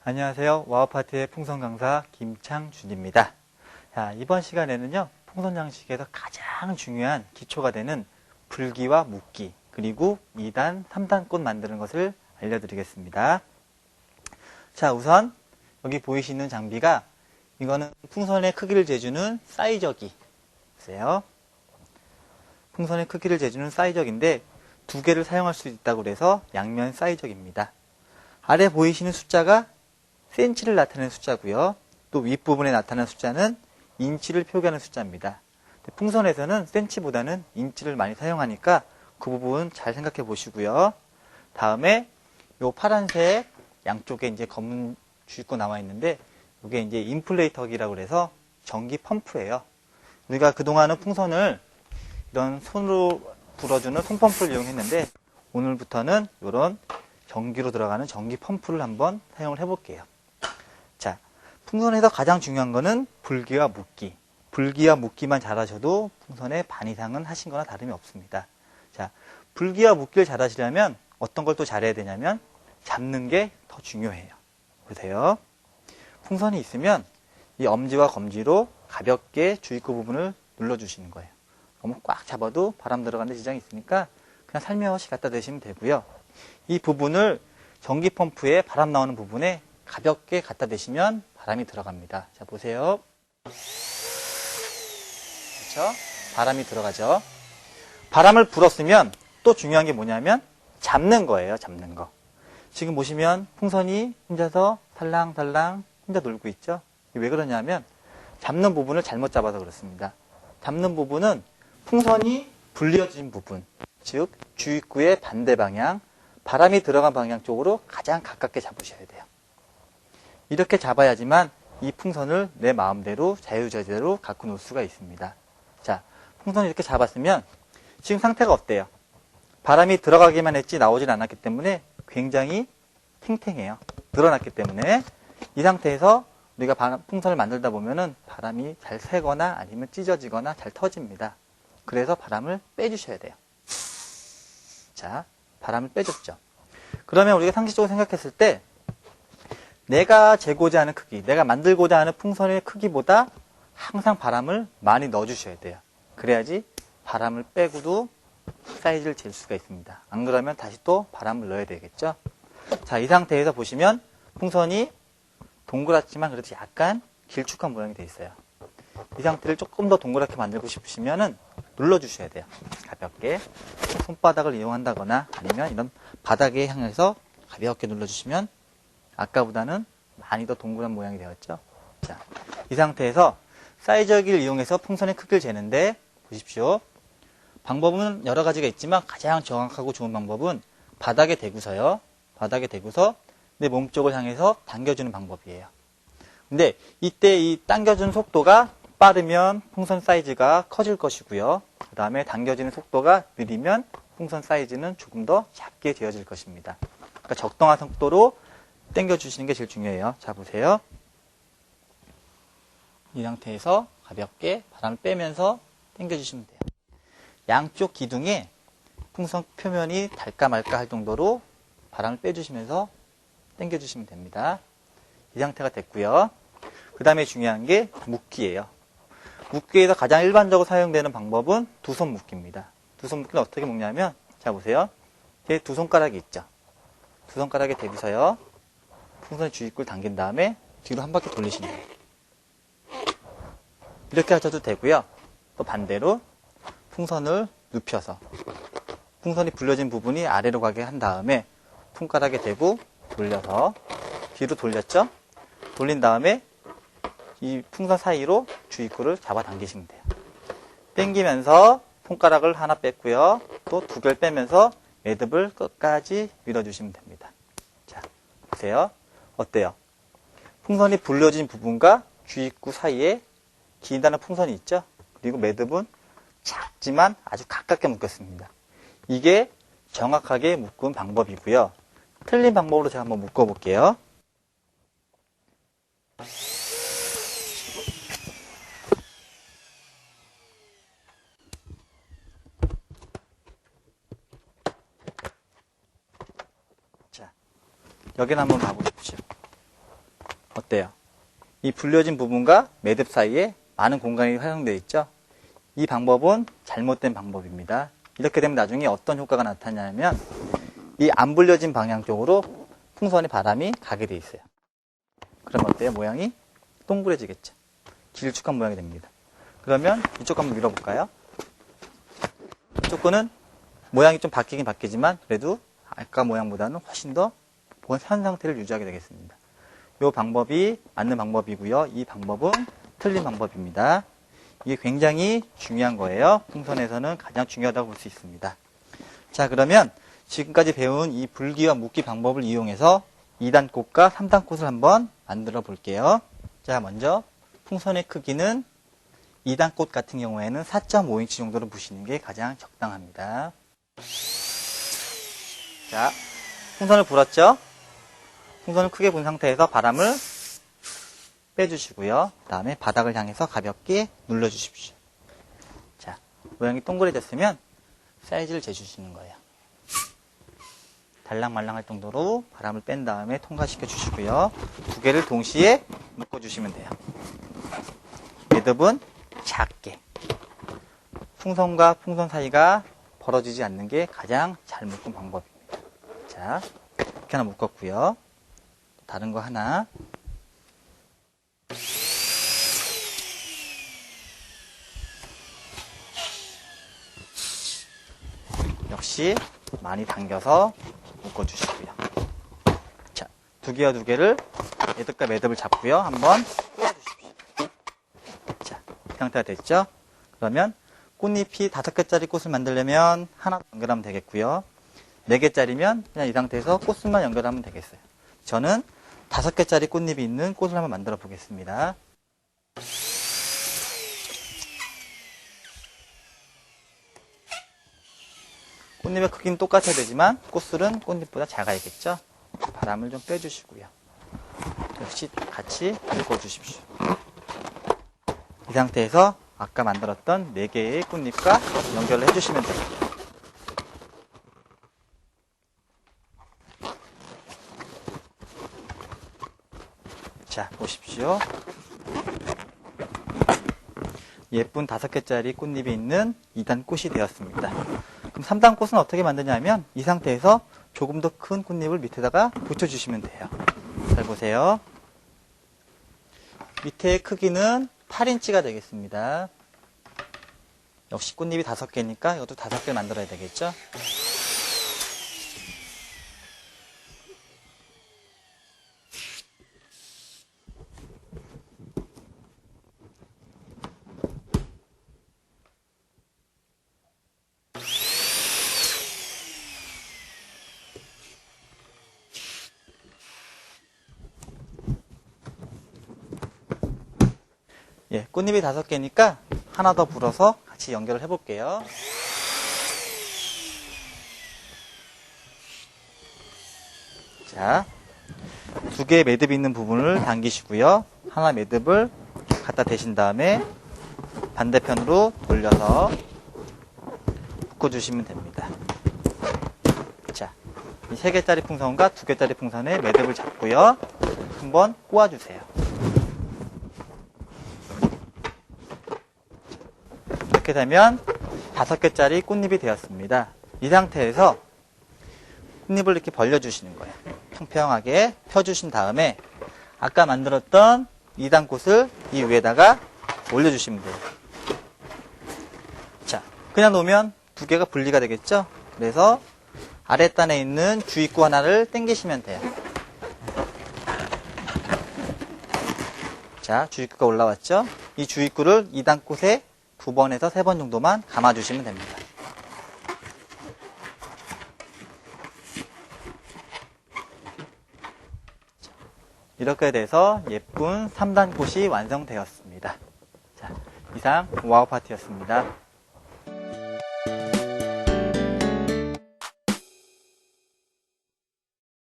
안녕하세요. 와우파트의 풍선 강사 김창준입니다. 자, 이번 시간에는요, 풍선 양식에서 가장 중요한 기초가 되는 불기와 묶기, 그리고 2단, 3단 꽃 만드는 것을 알려드리겠습니다. 자, 우선 여기 보이시는 장비가 이거는 풍선의 크기를 재주는 사이저기. 보세요. 풍선의 크기를 재주는 사이저기인데 두 개를 사용할 수 있다고 해서 양면 사이저기입니다. 아래 보이시는 숫자가 센치를 나타내는 숫자고요. 또 윗부분에 나타나는 숫자는 인치를 표기하는 숫자입니다. 풍선에서는 센치보다는 인치를 많이 사용하니까 그 부분 잘 생각해 보시고요. 다음에 요 파란색 양쪽에 이제 검은 주입구 나와 있는데 이게 이제 인플레이터기라고 해서 전기 펌프예요. 우리가 그동안은 풍선을 이런 손으로 불어주는 손펌프를 이용했는데 오늘부터는 이런 전기로 들어가는 전기 펌프를 한번 사용을 해볼게요. 자, 풍선에서 가장 중요한 거는 불기와 묶기. 불기와 묶기만 잘하셔도 풍선의 반 이상은 하신 거나 다름이 없습니다. 자, 불기와 묶기를 잘하시려면 어떤 걸 또 잘해야 되냐면 잡는 게 더 중요해요. 보세요. 풍선이 있으면 이 엄지와 검지로 가볍게 주입구 부분을 눌러주시는 거예요. 너무 꽉 잡아도 바람 들어가는 데 지장이 있으니까 그냥 살며시 갖다 대시면 되고요. 이 부분을 전기 펌프에 바람 나오는 부분에 가볍게 갖다 대시면 바람이 들어갑니다. 자, 보세요. 그렇죠? 바람이 들어가죠. 바람을 불었으면 또 중요한 게 뭐냐면 잡는 거예요. 잡는 거. 지금 보시면 풍선이 혼자서 살랑살랑 혼자 놀고 있죠. 왜 그러냐면 잡는 부분을 잘못 잡아서 그렇습니다. 잡는 부분은 풍선이 불려진 부분, 즉 주입구의 반대 방향, 바람이 들어간 방향 쪽으로 가장 가깝게 잡으셔야 돼요. 이렇게 잡아야지만 이 풍선을 내 마음대로 자유자재로 갖고 놀 수가 있습니다. 자, 풍선을 이렇게 잡았으면 지금 상태가 어때요? 바람이 들어가기만 했지 나오진 않았기 때문에 굉장히 탱탱해요. 늘어났기 때문에 이 상태에서 우리가 풍선을 만들다 보면은 바람이 잘 새거나 아니면 찢어지거나 잘 터집니다. 그래서 바람을 빼주셔야 돼요. 자, 바람을 빼줬죠. 그러면 우리가 상식적으로 생각했을 때 내가 재고자 하는 크기, 내가 만들고자 하는 풍선의 크기보다 항상 바람을 많이 넣어주셔야 돼요. 그래야지 바람을 빼고도 사이즈를 잴 수가 있습니다. 안 그러면 다시 또 바람을 넣어야 되겠죠. 자, 이 상태에서 보시면 풍선이 동그랗지만 그래도 약간 길쭉한 모양이 되어 있어요. 이 상태를 조금 더 동그랗게 만들고 싶으시면은 눌러주셔야 돼요. 가볍게 손바닥을 이용한다거나 아니면 이런 바닥에 향해서 가볍게 눌러주시면 아까보다는 많이 더 동그란 모양이 되었죠. 자, 이 상태에서 사이저기를 이용해서 풍선의 크기를 재는데 보십시오. 방법은 여러 가지가 있지만 가장 정확하고 좋은 방법은 바닥에 대고서요. 바닥에 대고서 내 몸쪽을 향해서 당겨주는 방법이에요. 근데 이때 이 당겨주는 속도가 빠르면 풍선 사이즈가 커질 것이고요. 그 다음에 당겨지는 속도가 느리면 풍선 사이즈는 조금 더 작게 되어질 것입니다. 그러니까 적당한 속도로 당겨주시는 게 제일 중요해요. 자, 보세요. 이 상태에서 가볍게 바람을 빼면서 당겨주시면 돼요. 양쪽 기둥에 풍선 표면이 닳까 말까 할 정도로 바람을 빼주시면서 당겨주시면 됩니다. 이 상태가 됐고요. 그 다음에 중요한 게 묶기예요. 묶기에서 가장 일반적으로 사용되는 방법은 두 손 묶기입니다. 두 손 묶기는 어떻게 묶냐면 자, 보세요. 제 두 손가락이 있죠. 두 손가락에 대고서요. 풍선의 주입구를 당긴 다음에 뒤로 한 바퀴 돌리시면 돼요. 이렇게 하셔도 되고요. 또 반대로 풍선을 눕혀서 풍선이 불려진 부분이 아래로 가게 한 다음에 손가락에 대고 돌려서 뒤로 돌렸죠? 돌린 다음에 이 풍선 사이로 주입구를 잡아 당기시면 돼요. 당기면서 손가락을 하나 뺐고요. 또 두 개를 빼면서 매듭을 끝까지 밀어주시면 됩니다. 자, 보세요. 어때요? 풍선이 불려진 부분과 주입구 사이에 길다는 풍선이 있죠? 그리고 매듭은 작지만 아주 가깝게 묶였습니다. 이게 정확하게 묶은 방법이고요. 틀린 방법으로 제가 한번 묶어볼게요. 자, 여기는 한번 봐보십시오. 어때요? 이 불려진 부분과 매듭 사이에 많은 공간이 활용되어 있죠? 이 방법은 잘못된 방법입니다. 이렇게 되면 나중에 어떤 효과가 나타나냐면 이 안 불려진 방향 쪽으로 풍선의 바람이 가게 돼 있어요. 그럼 어때요? 모양이 동그래지겠죠? 길쭉한 모양이 됩니다. 그러면 이쪽 한번 밀어볼까요? 이쪽 거는 모양이 좀 바뀌긴 바뀌지만 그래도 아까 모양보다는 훨씬 더 현 상태를 유지하게 되겠습니다. 이 방법이 맞는 방법이고요. 이 방법은 틀린 방법입니다. 이게 굉장히 중요한 거예요. 풍선에서는 가장 중요하다고 볼 수 있습니다. 자, 그러면 지금까지 배운 이 불기와 묶기 방법을 이용해서 2단꽃과 3단꽃을 한번 만들어 볼게요. 자, 먼저 풍선의 크기는 2단꽃 같은 경우에는 4.5인치 정도로 부시는 게 가장 적당합니다. 자, 풍선을 불었죠? 풍선을 크게 분 상태에서 바람을 빼주시고요. 그 다음에 바닥을 향해서 가볍게 눌러주십시오. 자, 모양이 동그래졌으면 사이즈를 재주시는 거예요. 달랑말랑할 정도로 바람을 뺀 다음에 통과시켜 주시고요. 두 개를 동시에 묶어주시면 돼요. 매듭은 작게. 풍선과 풍선 사이가 벌어지지 않는 게 가장 잘 묶은 방법입니다. 자, 이렇게 하나 묶었고요. 다른 거 하나. 역시 많이 당겨서 묶어주시고요. 자, 두 개와 두 개를 매듭과 매듭을 잡고요. 한번 꼬아주십시오. 자, 이 상태가 됐죠? 그러면 꽃잎이 5개짜리 꽃을 만들려면 하나 연결하면 되겠고요. 4개짜리면 그냥 이 상태에서 꽃순만 연결하면 되겠어요. 저는 5개짜리 꽃잎이 있는 꽃을 한번 만들어 보겠습니다. 꽃잎의 크기는 똑같아야 되지만 꽃술은 꽃잎보다 작아야겠죠? 바람을 좀 빼주시고요. 역시 같이 묶어주십시오. 이 상태에서 아까 만들었던 4개의 꽃잎과 연결을 해주시면 됩니다. 자, 보십시오. 예쁜 5개짜리 꽃잎이 있는 2단 꽃이 되었습니다. 그럼 3단 꽃은 어떻게 만드냐면 이 상태에서 조금 더 큰 꽃잎을 밑에다가 붙여주시면 돼요. 잘 보세요. 밑에의 크기는 8인치가 되겠습니다. 역시 꽃잎이 5개니까 이것도 5개 만들어야 되겠죠? 예, 꽃잎이 5개니까 하나 더 불어서 같이 연결을 해볼게요. 자, 2개의 매듭이 있는 부분을 당기시고요. 하나 매듭을 갖다 대신 다음에 반대편으로 돌려서 묶어주시면 됩니다. 자, 이 3개짜리 풍선과 2개짜리 풍선에 매듭을 잡고요. 한번 꼬아주세요. 이렇게 되면 5개짜리 꽃잎이 되었습니다. 이 상태에서 꽃잎을 이렇게 벌려주시는 거예요. 평평하게 펴주신 다음에 아까 만들었던 2단 꽃을 이 위에다가 올려주시면 돼요. 자, 그냥 놓으면 2개가 분리가 되겠죠? 그래서 아랫단에 있는 주입구 하나를 당기시면 돼요. 자, 주입구가 올라왔죠? 이 주입구를 2단 꽃에 2번에서 3번 정도만 감아주시면 됩니다. 이렇게 돼서 예쁜 3단 꽃이 완성되었습니다. 자, 이상 와우 파티였습니다.